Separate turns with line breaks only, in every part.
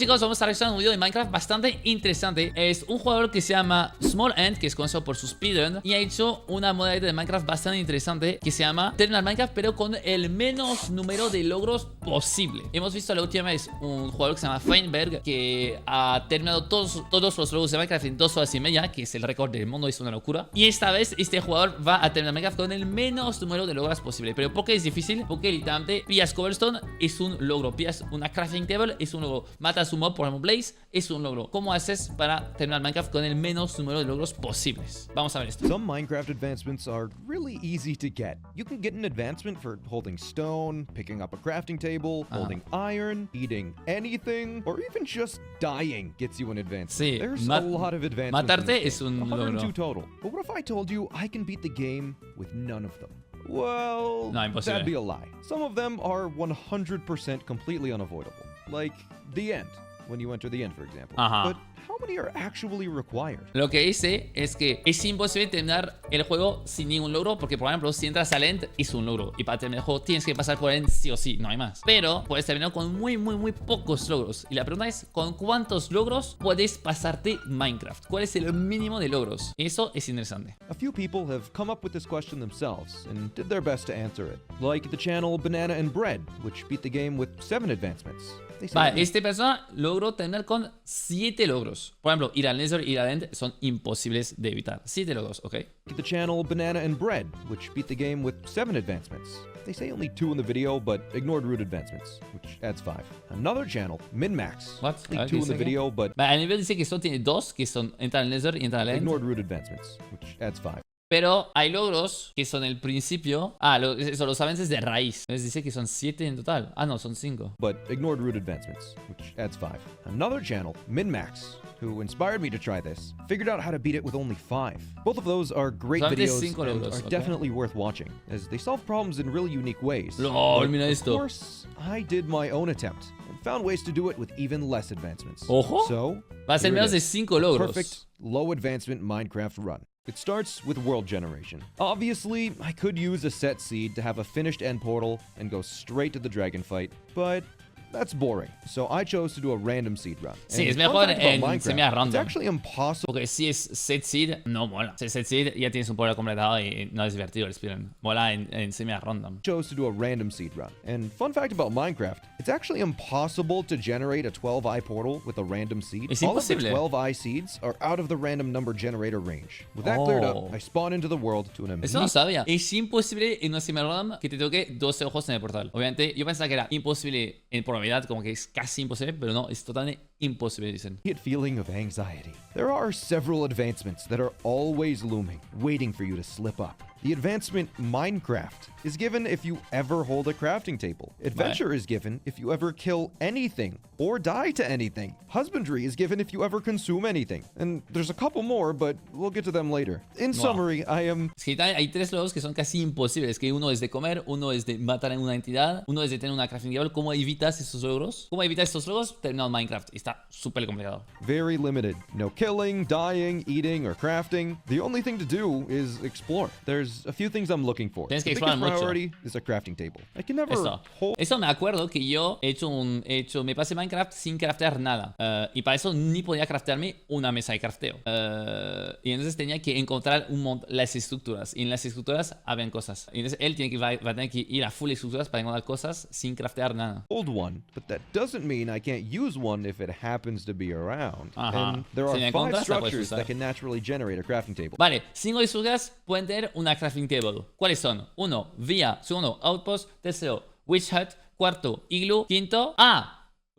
chicos, vamos a realizar un video de Minecraft bastante interesante. Es un jugador que se llama Small Ant, que es conocido por su speedrun, y ha hecho una modalidad de Minecraft bastante interesante que se llama terminar Minecraft, pero con el menos número de logros posible. Hemos visto la última vez un jugador que se llama Feinberg, que ha terminado todos los logros de Minecraft en 2 horas y media, que es el récord del mundo, es una locura. Y esta vez este jugador va a terminar Minecraft con el menos número de logros posible. ¿Pero por qué es difícil? Porque literalmente pillas cobblestone, es un logro. Pillas una crafting table, es un logro. Matas un mob, por ejemplo Blaze, es un logro. ¿Cómo haces para terminar Minecraft con el menos número de logros posibles? Vamos a ver esto.
Some Minecraft advancements are really easy to get. You can get an advancement for holding stone, picking up a crafting table, holding iron, eating anything, or even just dying gets you an advancement.
Sí,
there's a lot of advancements.
matarte es un
102
logro.
total. But what if I told you I can beat the game with none of them? Well,
No, imposible.
that'd be a lie. Some of them are 100% completely unavoidable, like the end, when you enter the end, for example. But how many are actually required?
Lo que dice es que es imposible terminar el juego sin ningún logro, porque por ejemplo si entras al end es un logro y para terminar el juego tienes que pasar por el end sí o sí, no hay más. Pero puedes terminar con muy pocos logros. Y la pregunta es, ¿con cuántos logros puedes pasarte Minecraft? ¿Cuál es el mínimo de logros? Eso es interesante.
A few people have come up with this question themselves and did their best to answer it. Like the channel Banana and Bread, which beat the game with 7 advancements.
Vale, este persona logró terminar con 7 logros. Por ejemplo, ir al Nether y ir al End son imposibles de evitar. 7 logros, ¿ok?
The channel Banana and Bread, which beat the game with 7 advancements. They say only 2 in the video, but ignored root advancements, which adds 5. Another channel, Min-Max.
What?
Only 2 in the video, but...
Vale, al nivel dice que solo tiene 2, que son entrar al Nether y entrar al End.
Ignored root advancements, which adds 5.
Pero hay logros que son el principio. Son los avances de raíz. Les dice que son 7 en total. Ah, no, son 5.
But ignored root advancements, which adds 5. Another channel, Min-Max, who inspired me to try this, figured out how to beat it with only 5. Both of those are great videos and are definitely worth watching, as they solve problems in really unique ways.
LOL, mira
Of
esto.
course, I did my own attempt and found ways to do it with even less advancements.
Ojo.
So,
Va a ser
here it
menos de
is.
5 logros.
Perfect low advancement Minecraft run. It starts with world generation. Obviously, I could use a set seed to have a finished end portal and go straight to the dragon fight, but that's boring. So I chose to do a random seed run.
Sí, es
And
mejor
fun fact about
en
Minecraft,
semi-random.
It's actually impossible.
Porque si es set seed, no mola. Si es set seed, ya tienes un pueblo completado y no es divertido el speedrun. Mola en semi-random.
Chose to do a random seed run. And fun fact about Minecraft, it's actually impossible to generate a 12-eye portal with a random seed.
Es
All of the
imposible.
12-eye seeds are out of the random number generator range. With that cleared up, I spawn into the world to an
Eso no
amazing...
sabía. Es imposible en una semi-random que te toque 12 ojos en el portal. Obviamente, yo pensaba que era imposible en probabilidad, como que es casi imposible, pero no, es totalmente imposible, dicen.
Feeling of anxiety. There are several advancements that are always looming, waiting for you to slip up. The advancement Minecraft is given if you ever hold a crafting table. Adventure is given if you ever kill anything or die to anything. Husbandry is given if you ever consume anything. And there's a couple more, but we'll get to them later. In summary, I am...
Es que hay 3 logros que son casi imposibles. Que uno es de comer, uno es de matar en una entidad, uno es de tener una crafting table. ¿Cómo evitas esos logros? ¿Cómo evitas estos logros? Terminado Minecraft. Está súper complicado.
very limited. No killing, dying, eating, or crafting. The only thing to do is explore. There's a few things I'm looking for.
Tienes que
The
explorar
biggest
mucho.
priority is a crafting table. I can never hold...
Eso me acuerdo que yo me pasé Minecraft sin craftear nada. Y para eso ni podía craftearme una mesa de crafteo. Y entonces tenía que encontrar las estructuras. Y en las estructuras habían cosas. Y entonces él va a tener que ir a full estructuras para encontrar cosas sin craftear nada.
Hold one, but that doesn't mean I can't use one if it happens to be around. And there are 5 structures that can naturally generate a crafting table.
Vale, 5 estructuras pueden tener una crafting table. ¿Cuáles son? 1, vía. 2, outpost. 3, witch hut. 4, igloo. 5,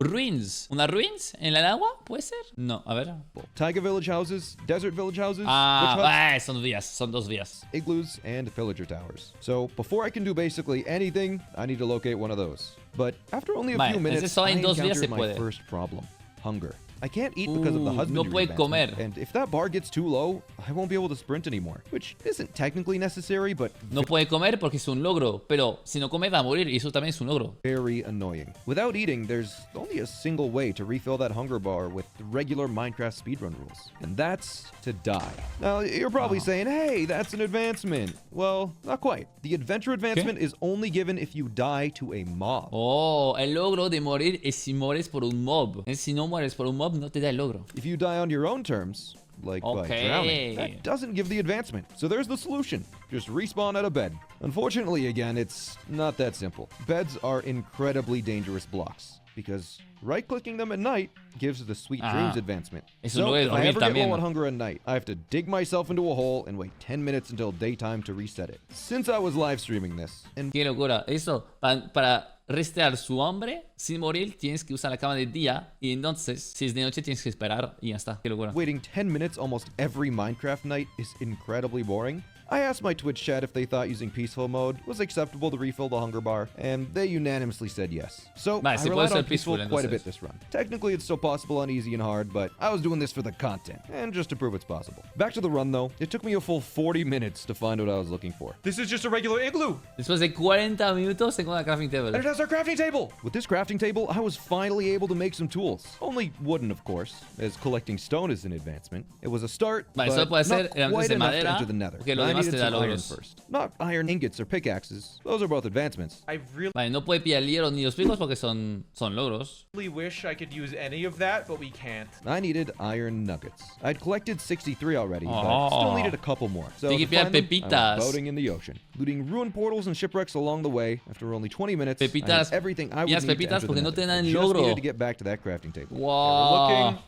ruins. ¿Una ruins en el agua? ¿Puede ser? No, a ver.
Taiga village houses, desert village houses, witch huts,
son vías, son 2 vías.
igloos, and pillager towers. So before I can do basically anything, I need to locate one of those. But after only a few minutes, I encountered my first problem: hunger. I can't eat because of the husbandry
no puede
advancement,
comer.
and if that bar gets too low, I won't be able to sprint anymore, which isn't technically necessary, but
No puede comer porque es un logro, pero si no come va a morir y eso también es un logro.
very annoying. Without eating, there's only a single way to refill that hunger bar with the regular Minecraft speedrun rules, and that's to die. Now, you're probably saying, hey, that's an advancement. Well, not quite. The adventure advancement is only given if you die to a mob.
Oh, el logro de morir es si mueres por un mob. Si no mueres por un mob, no te da el logro.
If you die on your own terms, like by drowning, that doesn't give the advancement. So there's the solution. Just respawn at a bed. Unfortunately, again, it's not that simple. Beds are incredibly dangerous blocks, because right-clicking them at night gives the Sweet Dreams advancement. So if I ever get low on hunger at night, I have to dig myself into a hole and wait 10 minutes until daytime to reset it. Since I was live streaming this, and
qué locura. Eso, para restrear su hambre sin morir, tienes que usar la cama de día. Y entonces, si es de noche, tienes que esperar y ya está. Qué locura.
waiting 10 minutes almost every Minecraft night is incredibly boring. I asked my Twitch chat if they thought using peaceful mode was acceptable to refill the hunger bar, and they unanimously said yes. So I relied on peaceful quite a bit this run. Technically, it's still possible on easy and hard, but I was doing this for the content, and just to prove it's possible. Back to the run though, it took me a full 40 minutes to find what I was looking for.
This is just a regular igloo!
Después de 40 minutos, tengo la crafting table.
And it has our crafting table! With this crafting table, I was finally able to make some tools. Only wooden, of course, as collecting stone is an advancement. It was a start, but
solo puede ser
not quite
de
enough to
madera,
enter the nether.
porque lo
I
demás
needed
te da
some iron
logros.
first. Not iron ingots or pickaxes. Those are both advancements.
I really
Vale, no puede pillar hierro ni los picos porque son logros.
wish I could use any of that, but we can't.
I needed iron nuggets. I'd collected 63 already, but still needed a couple more. So to find them, I went boating in the ocean, looting ruined portals and shipwrecks along the way. After only 20 minutes, I had everything I would need to enter the nether. I just needed to get back to that crafting table.
Wow.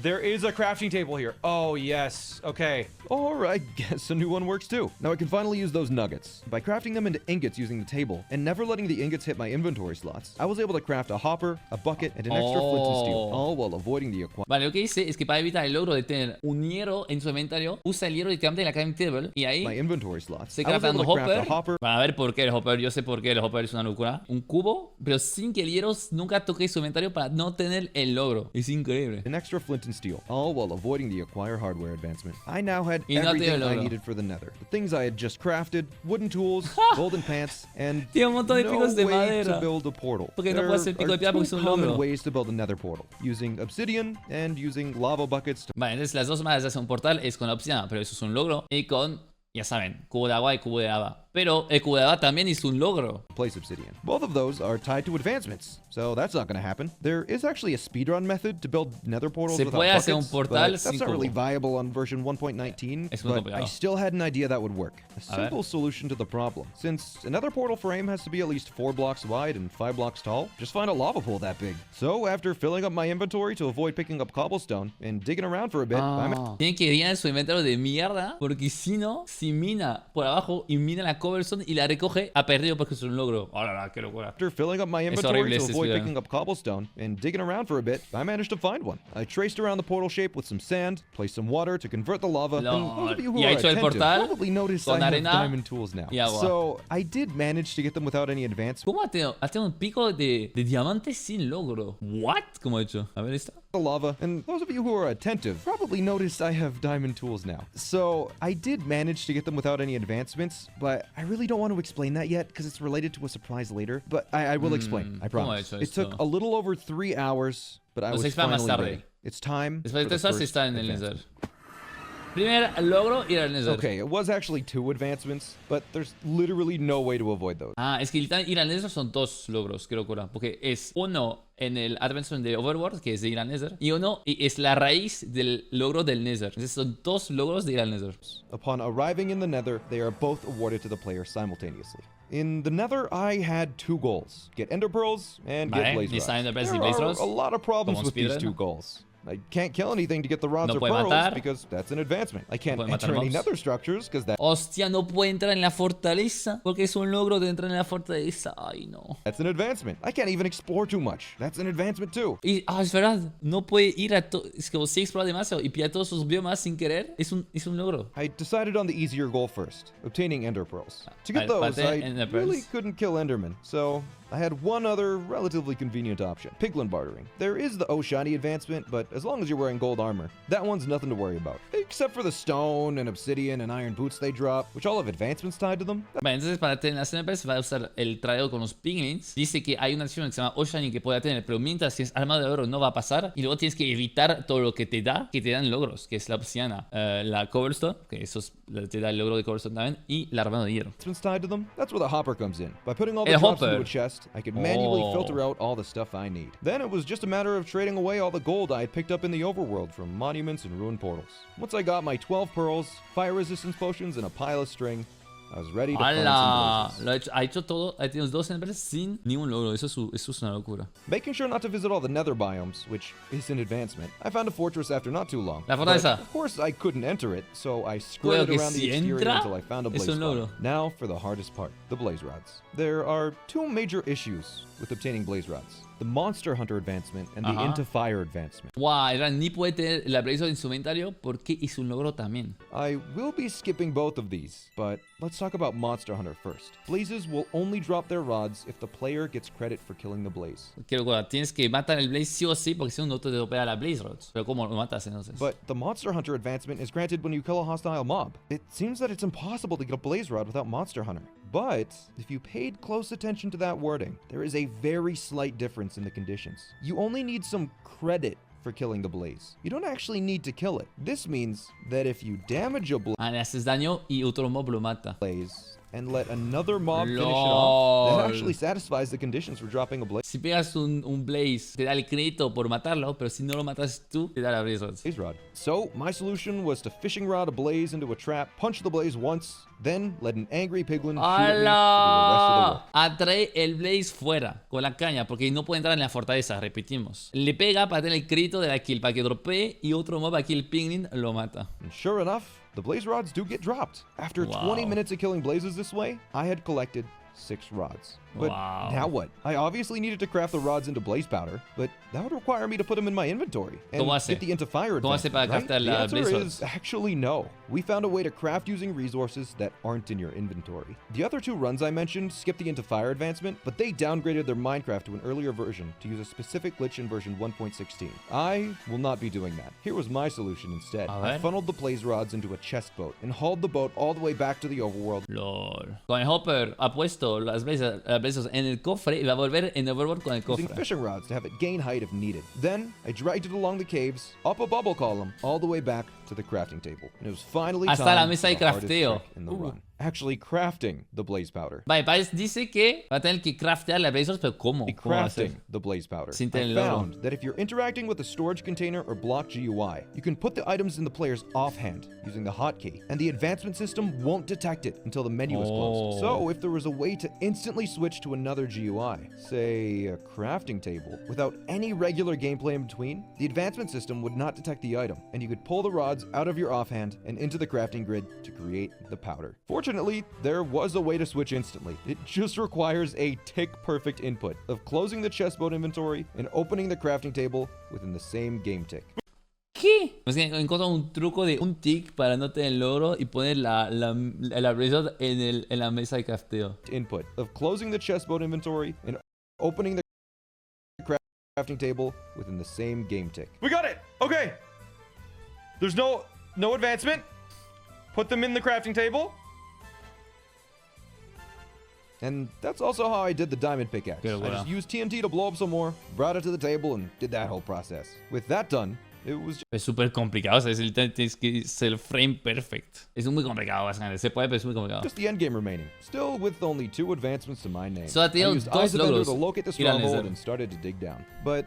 There is a crafting table here. Oh, yes. Okay.
Or I guess a new one works too. Now I can finally use those nuggets. By crafting them into ingots using the table, and never letting the ingots hit my inventory slots, I was able to craft a hopper, a bucket, and an extra flint and steel, all while avoiding the acquired.
Vale, lo que dice es que para evitar el logro de tener un hierro en su inventario, usa el hierro directamente en la crafting table y ahí
my inventory slots.
se crafta un hopper. Para ver por qué el hopper, yo sé por qué el hopper es una locura. Un cubo, pero sin que el hierro nunca toque su inventario para no tener el logro. Es increíble.
An extra flint and steel, all while avoiding the acquire hardware advancement. I now had everything I needed for the nether. The things I had just crafted, wooden tools, golden pants, and
tiene un montón de picos de
no way
madera.
to build a portal.
Porque no puede ser pico de piedra porque es un
common
logro.
ways to build a nether portal, using obsidian and using lava buckets.
Vale, entonces las dos maneras de hacer un portal es con la obsidiana, pero eso es un logro, y con, ya saben, cubo de agua y cubo de lava. Pero el cubo de lava también es un logro.
Place obsidian. Both of those are tied to advancements, so that's not going to happen. There is actually a speedrun method to build nether portals without buckets,
un portal
but that's not really viable on version 1.19, but I still had an idea that would work. A simple solution to the problem. Since a nether portal frame has to be at least 4 blocks wide and 5 blocks tall, just find a lava pool that big. So after filling up my inventory to avoid picking up cobblestone and digging around for a bit,
tienen que llenar su inventario de mierda, porque si no, si mina por abajo y mina la cobblestone y la recoge, ha perdido porque es un logro. Oh, la, qué locura.
After filling up my inventory to avoid picking up cobblestone and digging around for a bit, I managed to find one. I traced around the portal shape with some sand, placed some water to convert the lava, and those of you who are attentive probably noticed I have diamond tools now. So I did manage to get them without any advance.
¿Cómo ha tenido un pico de diamante sin logro? What? ¿Cómo ha hecho? A ver, esta.
The lava, and those of you who are attentive probably noticed I have diamond tools now. So I did manage to get them without any advancements, but I really don't want to explain that yet because it's related to a surprise later. But I will explain, I promise. It took a little over 3 hours, but I was finally ready. It's time for the first advancement.
Primer logro, ir al nether.
Okay, it was actually 2 advancements, but there's literally no way to avoid those.
Es que ir al nether son 2 logros, qué locura. Porque es uno en el advancement de Overworld, que es de ir al nether, y uno es la raíz del logro del nether. Entonces son 2 logros de ir al nether.
Upon arriving in the nether, they are both awarded to the player simultaneously. In the nether, I had 2 goals. Get ender pearls and get blaze rods. There are a lot of problems with these 2 goals. I can't kill anything to get the rods or pearls because that's an advancement. I can't enter any nether structures because that...
Hostia, no puede entrar en la fortaleza porque es un logro de entrar en la fortaleza. Ay, no.
That's an advancement. I can't even explore too much. That's an advancement too.
Y, es verdad. No puede ir a... Es como si explora demasiado y pilla todos sus biomas sin querer. Es un logro.
I decided on the easier goal first, obtaining ender pearls. To get those, I really couldn't kill endermen, so... I had one other relatively convenient option, piglin bartering. There is the Oshani advancement, but as long as you're wearing gold armor, that one's nothing to worry about. Except for the stone and obsidian and iron boots they drop, which all have advancements tied to them.
Vale, entonces para tener las NPS va a usar el tradeo con los piglins. Dice que hay una acción que se llama Oshani que puede tener, pero mientras tienes armado de oro no va a pasar. Y luego tienes que evitar todo lo que te dan logros, que es la obsidiana, la cobblestone, que eso te da el logro de cobblestone también, y la armadura de hierro.
Tied to them. That's where the hopper comes in. By putting all the drops into a chest, fast, I could manually filter out all the stuff I need. Then it was just a matter of trading away all the gold I had picked up in the overworld from monuments and ruined portals. Once I got my 12 pearls, fire resistance potions, and a pile of string, I was ready to find some blazes.
Ha hecho todo, ha tenido 2 niveles sin ningún logro. Eso es una locura.
Making sure not to visit all the nether biomes, which is an advancement. I found a fortress after not too long.
La fortaleza.
Of course, I couldn't enter it, so I skirted around the exterior until I found a blaze spot. Now for the hardest part, the blaze rods. There are 2 major issues with obtaining blaze rods. The Monster Hunter advancement and the Into Fire advancement.
Wow, ni puede tener la blaze rod en su inventario porque hizo un logro también.
I will be skipping both of these, but let's talk about Monster Hunter first. Blazes will only drop their rods if the player gets credit for killing the blaze.
Qué locura, tienes que matar el blaze sí o sí porque si no te opera la blaze rods. Pero ¿cómo lo matas entonces?
But the Monster Hunter advancement is granted when you kill a hostile mob. It seems that it's impossible to get a blaze rod without Monster Hunter. But if you paid close attention to that wording, there is a very slight difference in the conditions. You only need some credit for killing the blaze. You don't actually need to kill it. This means that if you damage a
le haces daño y otro mob lo mata.
blaze and let another mob finish it off, that actually satisfies the conditions for dropping a blaze
Si pegas un blaze, te da el crédito por matarlo, pero si no lo matas tú, te da la blaze rod.
rod. So my solution was to fishing rod a blaze into a trap, punch the blaze once, then let an angry piglin shoot at me to do the rest of the work.
Atrae el blaze fuera con la caña porque no puede entrar en la fortaleza, repetimos. Le pega para tener el crédito de la kill, para que dropee y otro mob aquí el piglin lo mata.
And sure enough, the blaze rods do get dropped. After 20 minutes of killing blazes this way, I had collected 6 rods. But now what? I obviously needed to craft the rods into blaze powder, but that would require me to put them in my inventory and get the Into Fire advancement, right? The answer is actually no. We found a way to craft using resources that aren't in your inventory. The other 2 runs I mentioned skipped the Into Fire advancement, but they downgraded their Minecraft to an earlier version to use a specific glitch in version 1.16. I will not be doing that. Here was my solution instead. I funneled the blaze rods into a chest boat and hauled the boat all the way back to the overworld.
Lol. Con el hopper ha puesto las blazes en el cofre y va a volver en overworld con el cofre.
Using fishing rods to have it gain height if needed. Then I dragged it along the caves, up a bubble column, all the way back to the crafting table. And it was finally
hasta
time
la mesa de
for the hardest
crafteo.
trick in the run. Actually crafting the blaze powder.
Vale, dice que va a tener que craftear la blaze rods, pero ¿cómo? ¿Cómo va a hacer?
Crafting the blaze powder.
Sin tener
I
logro.
found that if you're interacting with a storage container or block GUI, you can put the items in the player's offhand using the hotkey, and the advancement system won't detect it until the menu is closed. So if there was a way to instantly switch to another GUI, say a crafting table, without any regular gameplay in between, the advancement system would not detect the item, and you could pull the rods out of your offhand and into the crafting grid to create the powder. Fortunately, there was a way to switch instantly. It just requires a tick-perfect input of closing the chestboat inventory and opening the crafting table within the same game tick.
¿Qué? Es que encontró un truco de un tick para no tener logro y poner la blaze rod en la mesa de crafteo.
Input of closing the chestboat inventory and opening the crafting table within the same game tick.
We got it. Okay. There's no advancement. Put them in the crafting table.
And that's also how I did the diamond pickaxe. I just used TNT to blow up some more, brought it to the table, and did that whole process. With that done, it was just...
Es súper complicado, o sea, tienes que ser frame perfect. Es muy complicado, básicamente. Se puede, pero es muy complicado.
Just the end game remaining. Still with only 2 advancements to my name.
So I used
Ice
logros
to locate the stronghold and started to dig down. But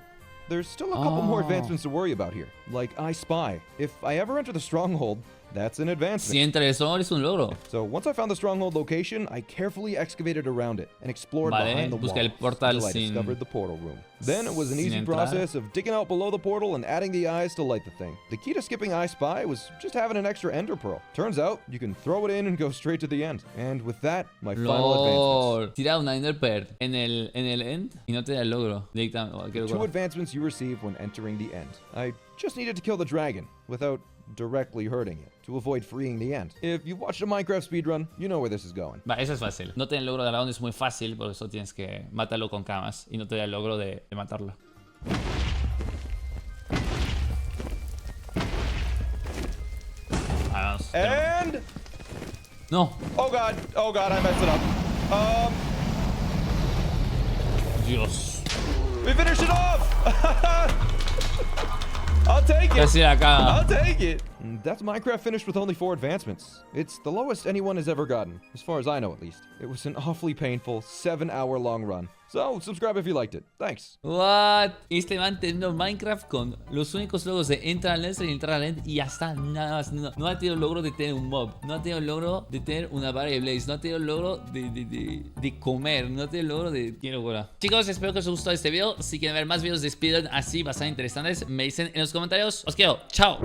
there's still a couple more advancements to worry about here. Like I Spy. If I ever enter the stronghold, that's an advancement.
Si entra el sol es un logro.
So once I found the stronghold location, I carefully excavated around it and explored behind the wall until I discovered the portal room. Then it was an easy process of digging out below the portal and adding the eyes to light the thing. The key to skipping I Spy was just having an extra ender pearl. Turns out you can throw it in and go straight to the end. And with that, my final advancements.
Tira una ender pearl en el end y no te da el logro.
2 advancements you receive when entering the end. I just needed to kill the dragon without directly hurting it to avoid freeing the end. If you've watched a Minecraft speedrun, you know where this is going.
Va, eso es fácil. No tener el logro de dragón es muy fácil, por eso tienes que matarlo con camas y no te da el logro de matarlo. Vamos.
And
No.
oh god, I messed it up.
Dios.
We finished it off. I'll take it.
Casi la caga.
I'll take it.
And that's Minecraft finished with only 4 advancements. It's the lowest anyone has ever gotten, as far as I know at least. It was an awfully painful 7-hour-long run, So, subscribe if you liked it. Thanks.
What? Este man terminó Minecraft con los únicos logros de entrar al Nether y entrar al End y ya está, nada más. No ha tenido el logro de tener un mob, no ha tenido el logro de tener una barra de blaze, no ha tenido el logro de comer, no ha tenido el logro de... ¡Qué locura! Chicos, espero que os haya gustado este video. Si quieren ver más videos de speedrun así bastante interesantes, me dicen en los comentarios. Os quiero, chao.